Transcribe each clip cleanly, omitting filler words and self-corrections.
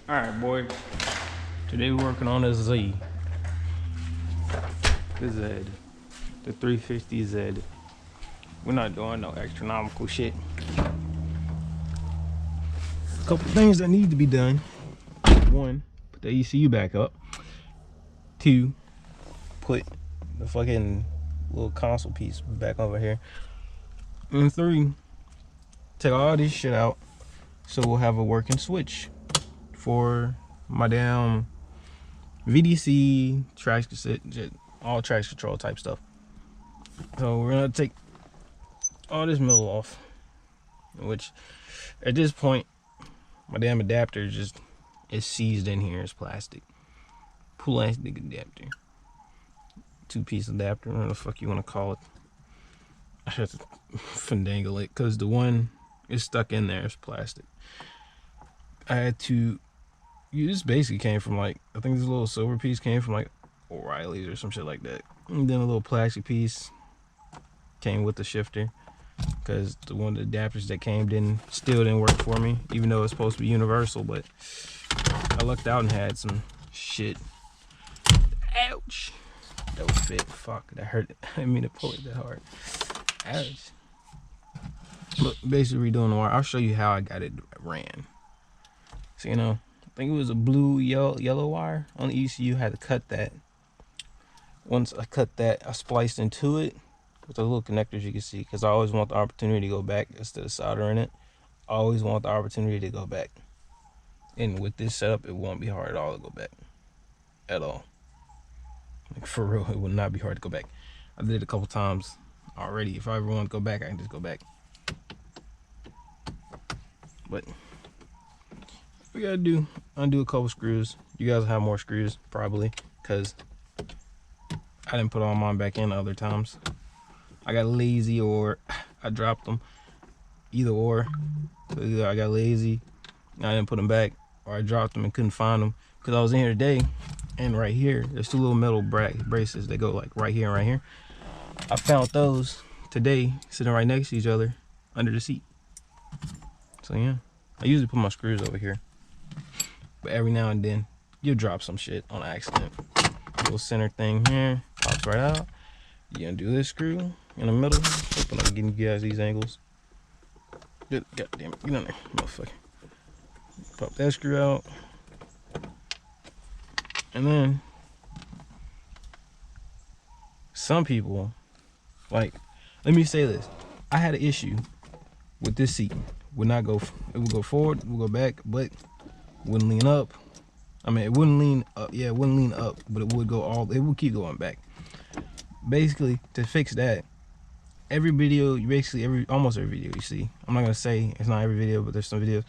Alright, boys. Today we're working on a Z. The Z. The 350Z. We're not doing no astronomical shit. A couple things that need to be done. One, put the ECU back up. Two, put the fucking little console piece back over here. And three, take all this shit out so we'll have a working switch for my damn VDC, all traction control type stuff. So we're gonna take all this metal off, which at this point my damn adapter is seized in here. It's plastic adapter, 2-piece adapter, whatever the fuck you want to call it. I have to finagle it because the one is stuck in there. It's plastic. I had to this basically came from, like, I think this little silver piece came from like O'Reilly's or some shit like that, and then a little plastic piece came with the shifter because the one of the adapters that came still didn't work for me, even though it's supposed to be universal. But I lucked out and had some shit. Ouch, that was fit. Fuck, that hurt. I didn't mean to pull it that hard. Ouch. But basically redoing the wire. I'll show you how I got it ran. So, you know, I think it was a blue yellow wire on the ECU. I had to cut that. Once I cut that, I spliced into it with the little connectors you can see, because I always want the opportunity to go back instead of soldering it. I always want the opportunity to go back. And with this setup, it won't be hard at all to go back. At all. Like, for real, it will not be hard to go back. I did it a couple times already. If I ever want to go back, I can just go back. But we gotta undo a couple screws. You guys have more screws probably, because I didn't put all mine back in other times. I got lazy, or I dropped them. Either or. So either I got lazy and I didn't put them back, or I dropped them and couldn't find them, because I was in here today, and right here there's two little metal braces that go like right here and right here. I found those today sitting right next to each other under the seat. So yeah, I usually put my screws over here, but every now and then you'll drop some shit on accident. Little center thing here pops right out. You undo this screw in the middle. Hoping I'm getting you guys these angles. God damn it, get on there, motherfucker. Pop that screw out, and then some people, like, let me say this: I had an issue with this seat. Would not go. It would go forward, it would go back, but wouldn't lean up. I mean, it wouldn't lean up. Yeah, it wouldn't lean up, but it would go all. It would keep going back. Basically, to fix that, every video, almost every video you see, I'm not gonna say it's not every video, but there's some videos,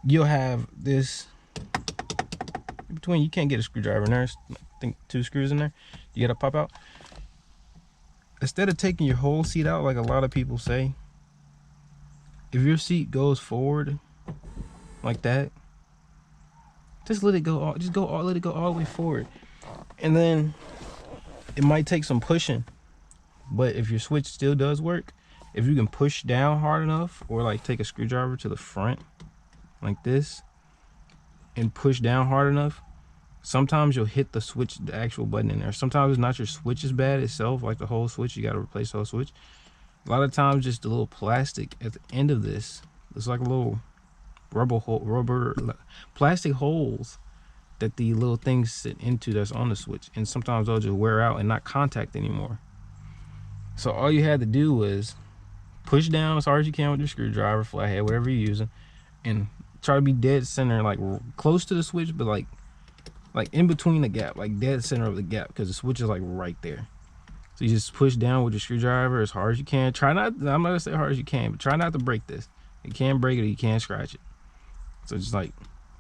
you'll have this between. You can't get a screwdriver in there. I think 2 screws in there. You gotta pop out. Instead of taking your whole seat out, like a lot of people say, if your seat goes forward like that, just let it go. Let it go all the way forward, and then it might take some pushing. But if your switch still does work, if you can push down hard enough, or like take a screwdriver to the front like this and push down hard enough, sometimes you'll hit the switch, the actual button in there. Sometimes it's not your switch is bad itself, like the whole switch. You got to replace the whole switch. A lot of times, just the little plastic at the end of this, it's like a little rubber plastic holes that the little things sit into that's on the switch, and sometimes they'll just wear out and not contact anymore. So all you had to do was push down as hard as you can with your screwdriver, flathead, whatever you're using, and try to be dead center, like close to the switch, but like in between the gap, like dead center of the gap, because the switch is like right there. So you just push down with your screwdriver as hard as you can. Try not, I'm not gonna say hard as you can, but try not to break this. You can't break it, or you can't scratch it. So just like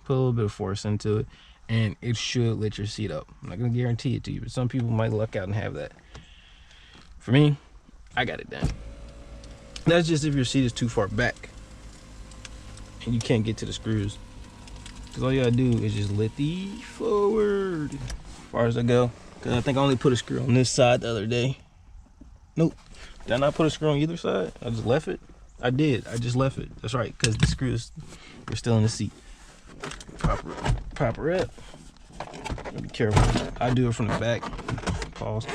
put a little bit of force into it, and it should lift your seat up. I'm not gonna guarantee it to you, but some people might luck out and have that. For me, I got it done. That's just if your seat is too far back and you can't get to the screws. Because all you gotta do is just lift these forward as far as I go. Because I think I only put a screw on this side the other day. Nope. Did I not put a screw on either side? I just left it? I did. I just left it. That's right, because the screws were still in the seat. pop her up. Be careful. I do it from the back. Pause.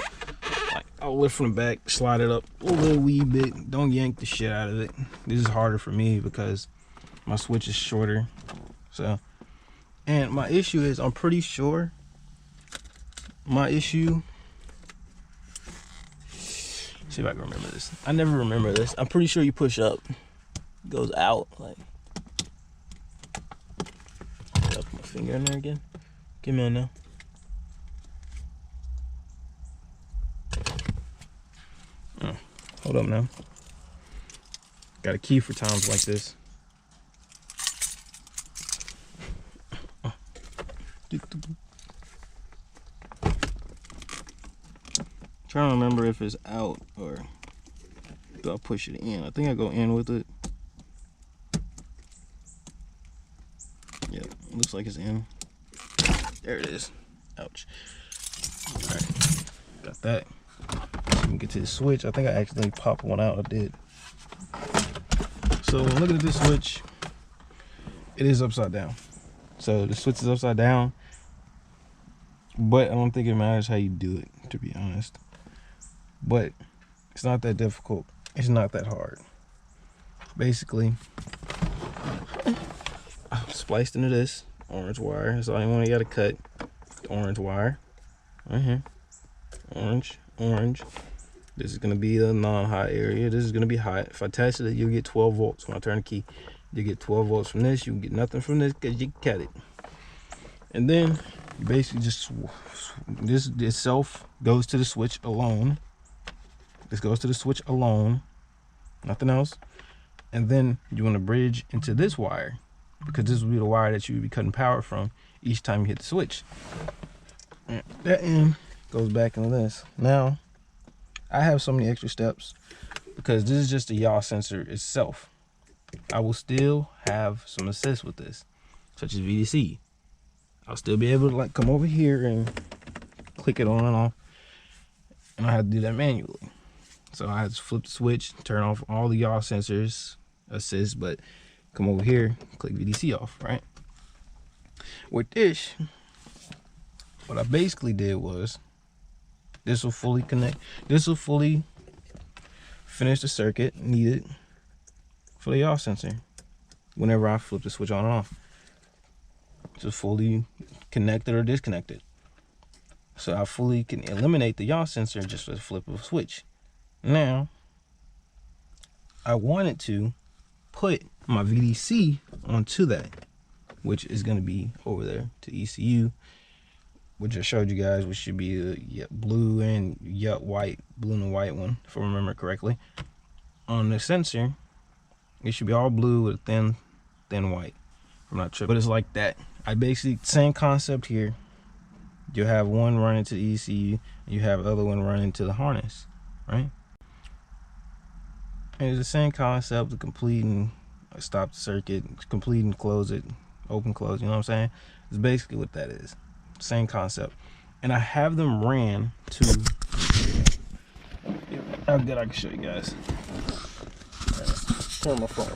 Like, I'll lift from the back, slide it up a little wee bit. Don't yank the shit out of it. This is harder for me because my switch is shorter. So, and my issue is, I'm pretty sure my issue, see if I can remember this. I never remember this. I'm pretty sure you push up, it goes out. Like, put my finger in there again. Give me on now. Oh, hold up now. Got a key for times like this. Trying to remember if it's out or do I push it in. I think I go in with it. Yep, looks like it's in. There it is. Ouch. Alright, got that. So we can get to the switch. I think I accidentally popped one out. I did. So looking at this switch, it is upside down. So the switch is upside down, but I don't think it matters how you do it, to be honest. But it's not that difficult. It's not that hard. Basically, I'm spliced into this orange wire. That's the only one you gotta cut. The orange wire. Right here. Orange, orange. This is gonna be the non-hot area. This is gonna be hot. If I touch it, you'll get 12 volts. When I turn the key, you get 12 volts from this. You get nothing from this because you cut it. And then you basically just, this itself goes to the switch alone. This goes to the switch alone, nothing else. And then you want to bridge into this wire, because this will be the wire that you would be cutting power from each time you hit the switch. And that end goes back into this. Now, I have so many extra steps because this is just the yaw sensor itself. I will still have some assist with this, such as VDC. I'll still be able to like come over here and click it on and off, and I have to do that manually. So I have to flip the switch, turn off all the yaw sensors, assist, but come over here, click VDC off, right? With this, what I basically did was, this will fully connect, this will fully finish the circuit needed for the yaw sensor whenever I flip the switch on and off. Just fully connected or disconnected. So I fully can eliminate the yaw sensor just with a flip of a switch. Now, I wanted to put my VDC onto that, which is going to be over there to ECU, which I showed you guys, which should be a blue and white, blue and white one, if I remember correctly. On the sensor, it should be all blue with a thin white. I'm not tripping, but it's like that. I basically, same concept here. You have one running to the ECU, and you have the other one running to the harness, right? And it's the same concept of complete and stop the circuit, complete and close it, open, close, you know what I'm saying? It's basically what that is. Same concept. And I have them ran to, how good I can show you guys. Turn my phone on.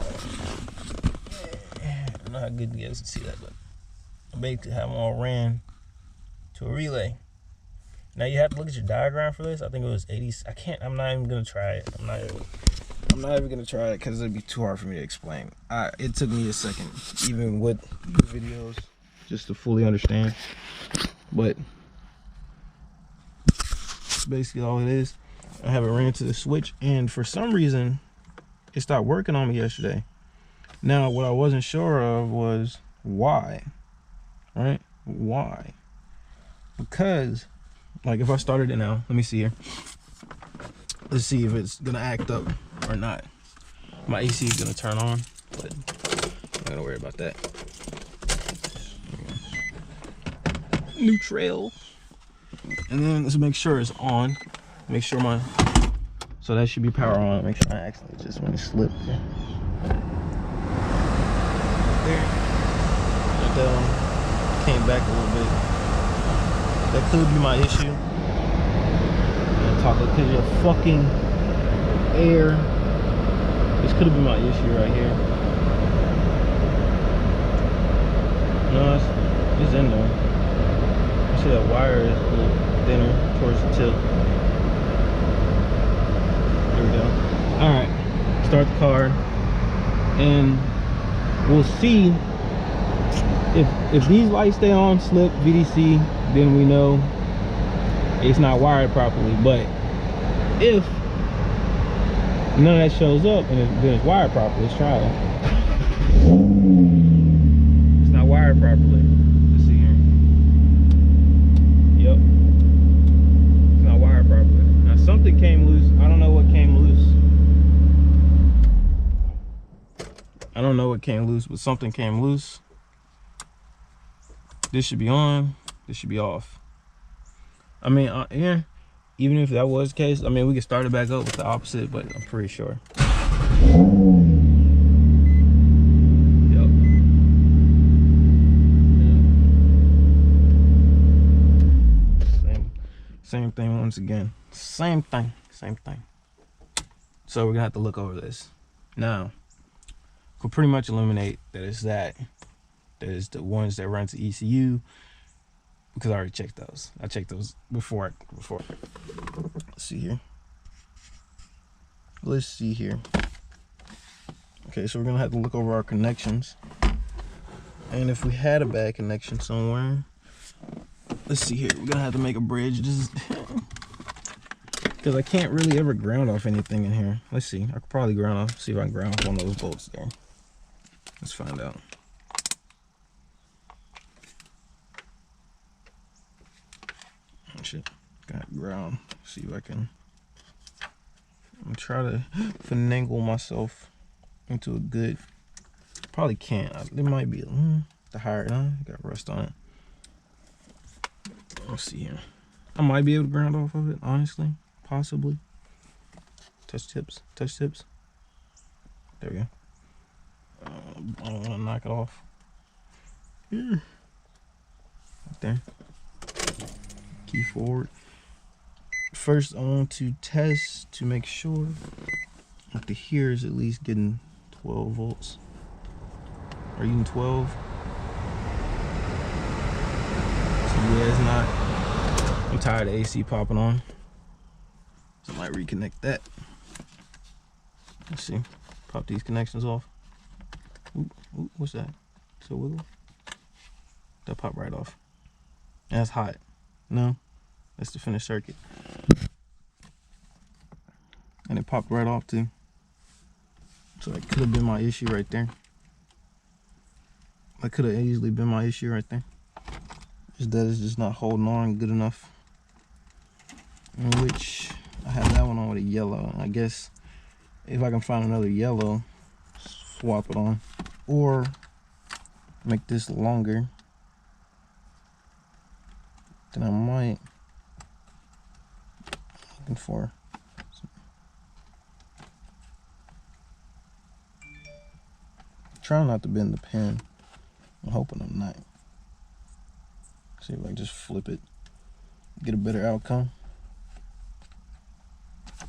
I don't know how good you guys can see that, but I basically have them all ran to a relay. Now you have to look at your diagram for this. I think it was 80. I'm not even gonna try it. I'm not even gonna try it because it'd be too hard for me to explain. It took me a second, even with the videos, just to fully understand. But that's basically all it is. I have it ran to the switch, and for some reason, it stopped working on me yesterday. Now, what I wasn't sure of was why, right? Why? Because, like, if I started it now, let me see here. Let's see if it's gonna act up or not. My AC is gonna turn on, but I'm not gonna worry about that. Neutral. And then let's make sure it's on. Make sure so that should be power on. Make sure I accidentally just want to slip there. Shut down. Came back a little bit. That could be my issue. I'm talking because your fucking air. This could have been my issue right here. No, It's in there. You see that wire is a little thinner towards the tip. There we go. Alright, start the car. And we'll see if these lights stay on, slip, VDC, then we know it's not wired properly. But if none of that shows up and then it's wired properly, let's try it. It's not wired properly. Let's see here. Yep. It's not wired properly. Now something came loose. I don't know what came loose. I don't know what came loose, but something came loose. This should be on. This should be off. I mean, yeah. Even if that was the case, I mean, we could start it back up with the opposite, but I'm pretty sure. Yep. Yeah. Same thing once again. Same thing. So we're gonna have to look over this. Now, we'll pretty much eliminate that it's that. There's the ones that run to ECU, because I already checked those. I checked those before. Let's see here. Okay, so we're gonna have to look over our connections. And if we had a bad connection somewhere, let's see here. We're gonna have to make a bridge. This is because I can't really ever ground off anything in here. Let's see. I could probably ground off. See if I can ground off one of those bolts there. Let's find out. Oh, shit. Got ground. See if I can. I'm gonna try to finagle myself into a good. Probably can't. There might be the higher. Got rust on it. Let's see here. I might be able to ground off of it, honestly. Possibly. Touch tips. There we go. I don't want to knock it off. Right there. Key forward. First, I want to test to make sure that the here is at least getting 12 volts. Or even 12. So yeah, it's not. I'm tired of AC popping on. So I might reconnect that. Let's see. Pop these connections off. Ooh, what's that? It's a wiggle? That popped right off. And that's hot. No, that's the finished circuit. And it popped right off too. So that could have been my issue right there. That could have easily been my issue right there. Is that it's just not holding on good enough. In which I have that one on with a yellow. And I guess if I can find another yellow, swap it on. Or make this longer. Then I might. Looking for. Trying not to bend the pen. I'm hoping I'm not. See if I can just flip it. Get a better outcome.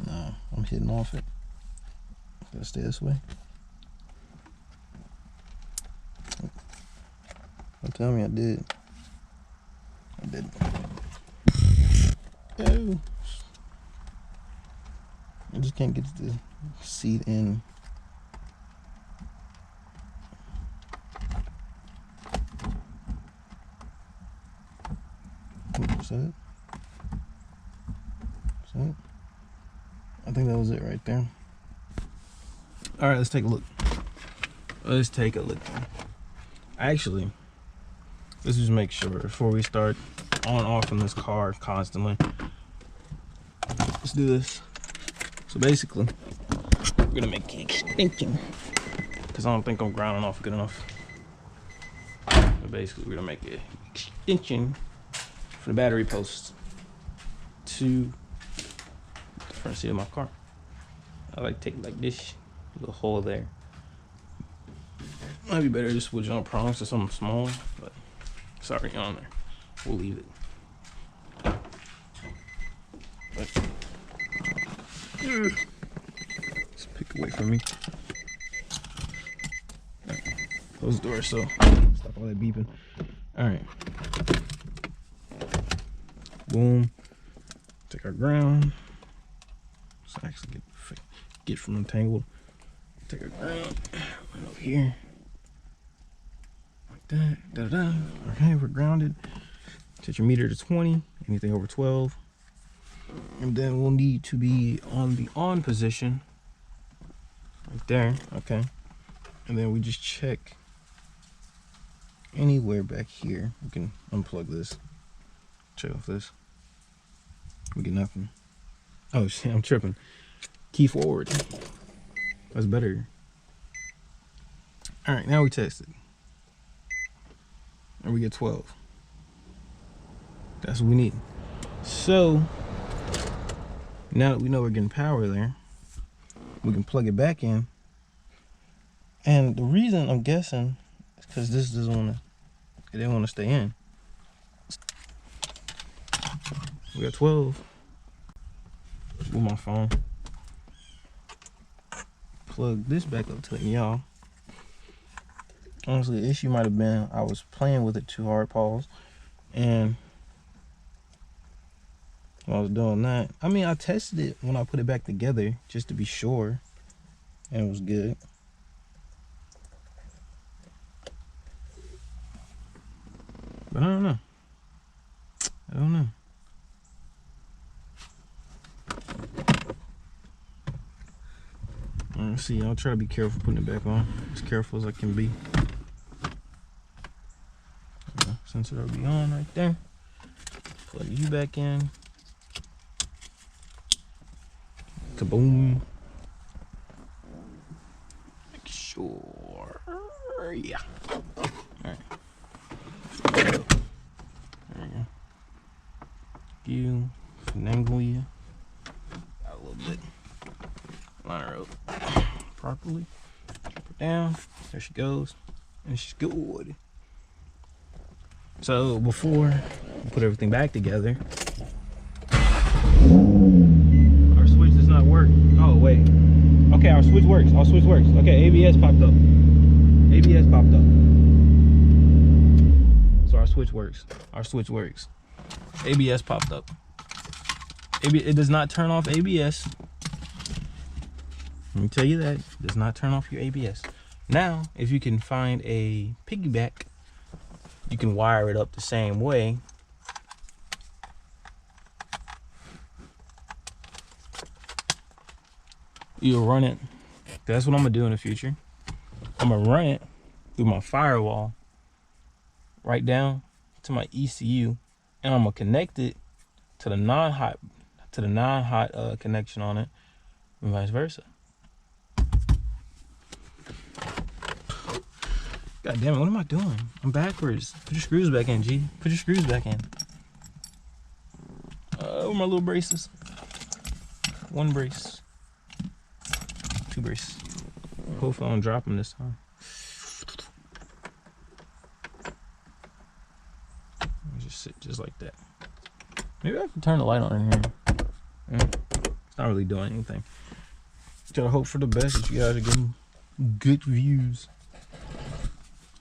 No, I'm hitting off it. Gotta stay this way. Don't tell me I did. I didn't. Oh. I just can't get the seat in. Was that it? I think that was it right there. All right, let's take a look. Actually, let's just make sure before we start on and off in this car constantly. Let's do this. So basically, we're gonna make an extension because I don't think I'm grounding off good enough. But basically, we're gonna make an extension for the battery post to the front seat of my car. I like to take it like this, a little hole there. Might be better to switch on prongs to something small, but it's already on there. We'll leave it. But, let's pick away from me. Close the door so stop all that beeping. All right. Boom. Take our ground. Let's actually get from entangled. Take our ground right over here. Like that. Da-da-da. Okay, we're grounded. Set your meter to 20. Anything over 12. And then we'll need to be on the on position. Right there. Okay. And then we just check anywhere back here. We can unplug this. Check off this. We get nothing. Oh shit, I'm tripping. Key forward. That's better. Alright, now we test it. And we get 12. That's what we need. So now that we know we're getting power there, we can plug it back in. And the reason I'm guessing is because this doesn't want to, it didn't want to stay in. We got 12 with my phone. Plug this back up to y'all. Honestly, the issue might have been I was playing with it too hard, pause. And when I was doing that, I mean, I tested it when I put it back together just to be sure, and it was good. But I don't know. Let's see, I'll try to be careful putting it back on. As careful as I can be. Sensor will be on right there. Plug you back in. Kaboom. Make sure. Yeah. Alright. There you go. You finagle you out a little bit. Line her up properly. Drop her down. There she goes. And she's good. So before we put everything back together, our switch does not work. Oh wait. Okay, our switch works. Our switch works. Okay, ABS popped up. ABS popped up. So our switch works. Our switch works. ABS popped up. It does not turn off ABS. Let me tell you that. It does not turn off your ABS. Now, if you can find a piggyback, you can wire it up the same way. You'll run it. That's what I'm gonna do in the future. I'm gonna run it through my firewall right down to my ECU, and I'm gonna connect it to the non-hot connection on it, and vice versa. God damn it, what am I doing? I'm backwards. Put your screws back in, G. Put your screws back in. Where my little braces? One brace. Two braces. Hopefully I don't drop them this time. Just sit just like that. Maybe I can turn the light on in here. It's not really doing anything. Gotta hope for the best that you guys are getting good views.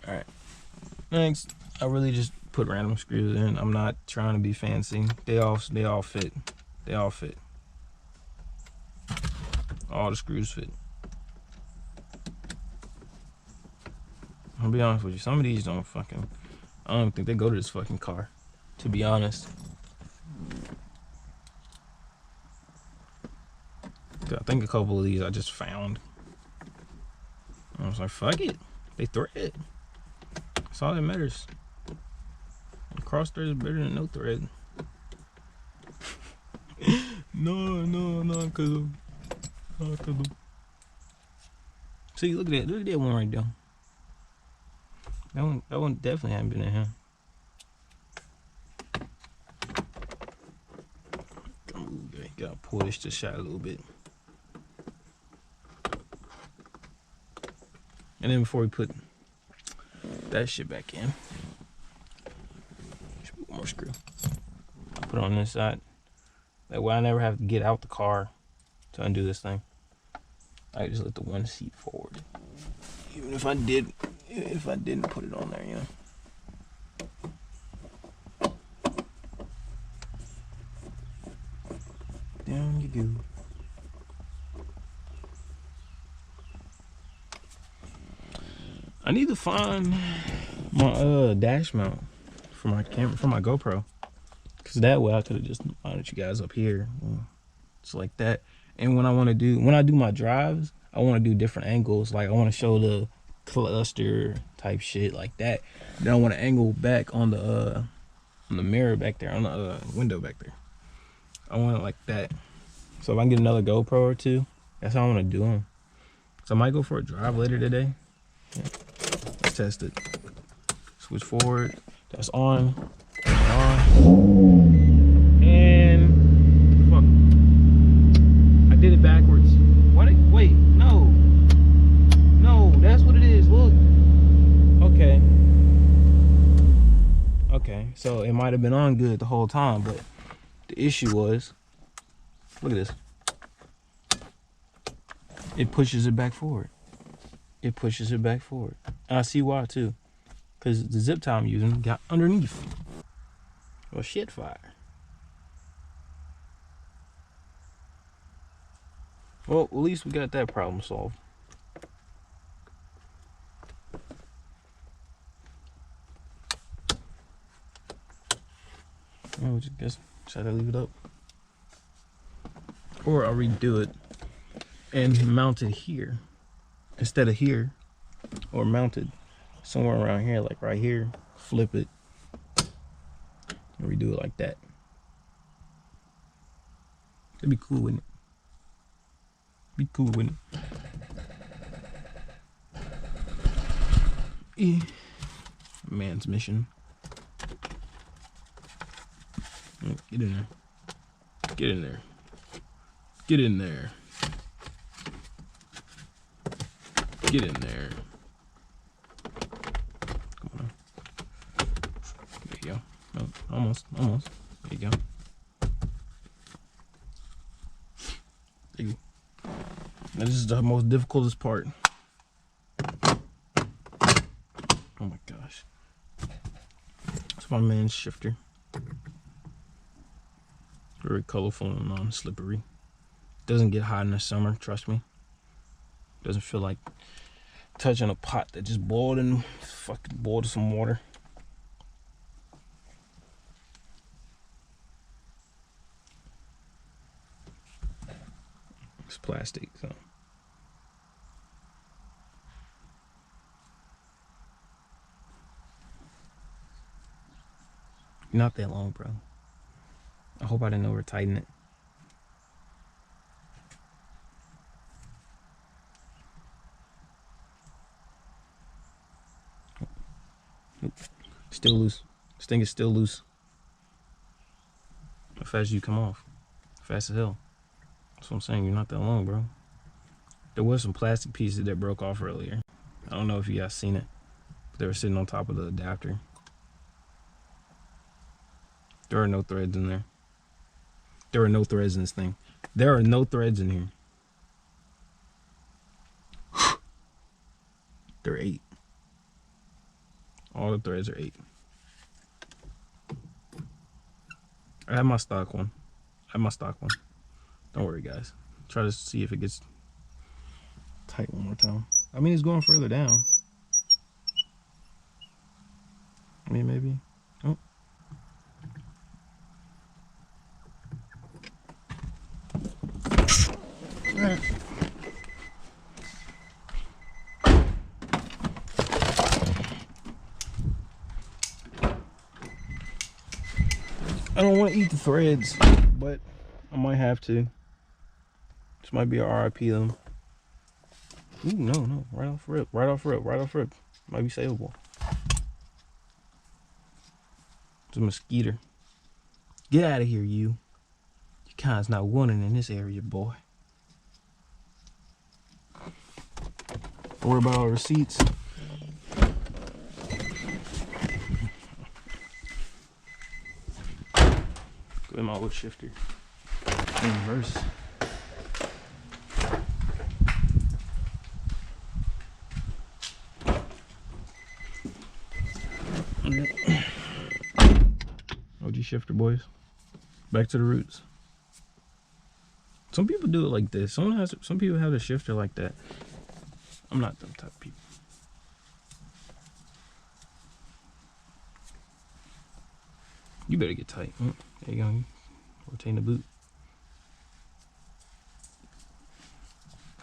Alright. Next, I really just put random screws in. I'm not trying to be fancy. They all fit. They all fit. All the screws fit. I'll be honest with you, some of these don't fucking, I don't even think they go to this fucking car, to be honest. I think a couple of these I just found. I was like, fuck it. They thread. That's all that matters. Cross thread is better than no thread. No, cause of. See, look at that one right there. That one definitely hadn't been in here. Gotta pull this to shot a little bit. And then before we put that shit back in, one more screw. Put it on this side. That way I never have to get out the car to undo this thing. I just let the one seat forward. Even if I didn't put it on there, you know. go. I need to find my dash mount for my camera, for my GoPro, because that way I could have just mounted you guys up here. It's like that. And when I do my drives, I want to do different angles. Like I want to show the cluster type shit like that. Then I want to angle back on the mirror back there, on the window back there. I want it like that. So if I can get another GoPro or two, that's how I want to do them. So I might go for a drive later today. Yeah. Let's test it. Switch forward. That's on. On. And fuck. I did it backwards. What? Wait, no. No, that's what it is. Look. Okay. Okay, so it might have been on good the whole time, but the issue was, look at this. It pushes it back forward. It pushes it back forward. And I see why too. Because the zip tie I'm using got underneath. Well, shit fire. Well, at least we got that problem solved. I guess should I leave it up? Or I'll redo it and mount it here instead of here, or mount it somewhere around here, like right here, flip it and redo it like that. It'd be cool, wouldn't it? Be cool, wouldn't it? Yeah. Man's mission. Get in there. Get in there. Get in there. Get in there. Come on. There you go. Oh, almost. There you go. There you go. Now this is the most difficult part. Oh my gosh. It's my man's shifter. Very colorful and non-slippery. Doesn't get hot in the summer, trust me. Doesn't feel like touching a pot that just boiled in some water. It's plastic, so. Not that long, bro. I hope I didn't over tighten it. Nope. Still loose. This thing is still loose. How fast you come off? Fast as hell. That's what I'm saying. You're not that long, bro. There was some plastic pieces that broke off earlier. I don't know if you guys seen it, but they were sitting on top of the adapter. There are no threads in there. There are no threads in this thing. There are no threads in here. There are 8. All the threads are 8. I have my stock one. Don't worry, guys. Try to see if it gets tight one more time. I mean, it's going further down. I mean, maybe. Oh. I don't want to eat the threads, but I might have to. This might be a RIP them. Ooh, no, right off rip. Might be savable. It's a mosquito. Get out of here, you. Your kind's not wanted in this area, boy. Don't worry about all the receipts. Go in my old shifter. In reverse. OG shifter, boys. Back to the roots. Some people do it like this. Some people have the shifter like that. I'm not them type of people. You better get tight. There you go. Rotate the boot.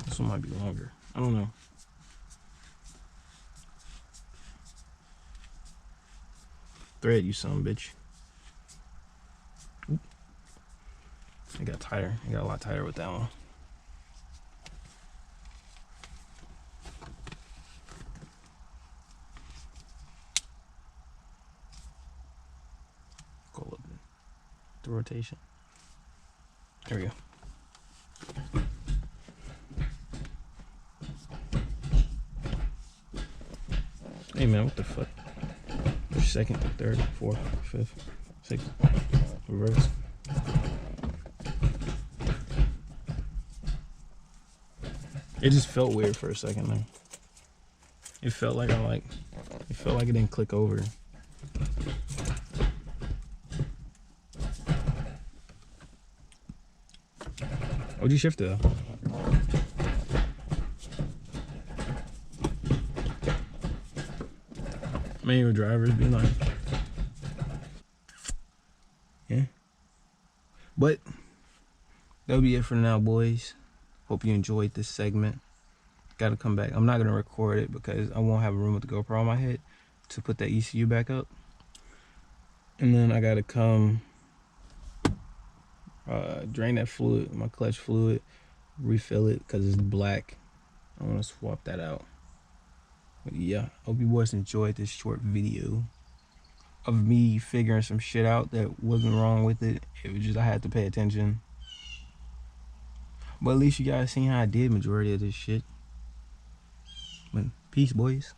This one might be longer. I don't know. Thread, you son of a bitch. Oop. It got tighter. It got a lot tighter with that one. Go up the rotation. There we go. Hey man, what the fuck? First, second, third, fourth, fifth, sixth. Reverse. It just felt weird for a second there. It felt like it didn't click over. What'd you shift it though? Manual drivers be like, yeah. But that'll be it for now, boys. Hope you enjoyed this segment. Gotta come back. I'm not gonna record it because I won't have a room with the GoPro on my head to put that ECU back up. And then I gotta come drain that fluid, my clutch fluid, refill it because it's black. I want to swap that out. But yeah, hope you boys enjoyed this short video of me figuring some shit out that wasn't wrong with it. It was just I had to pay attention. But at least you guys seen how I did majority of this shit. But peace, boys.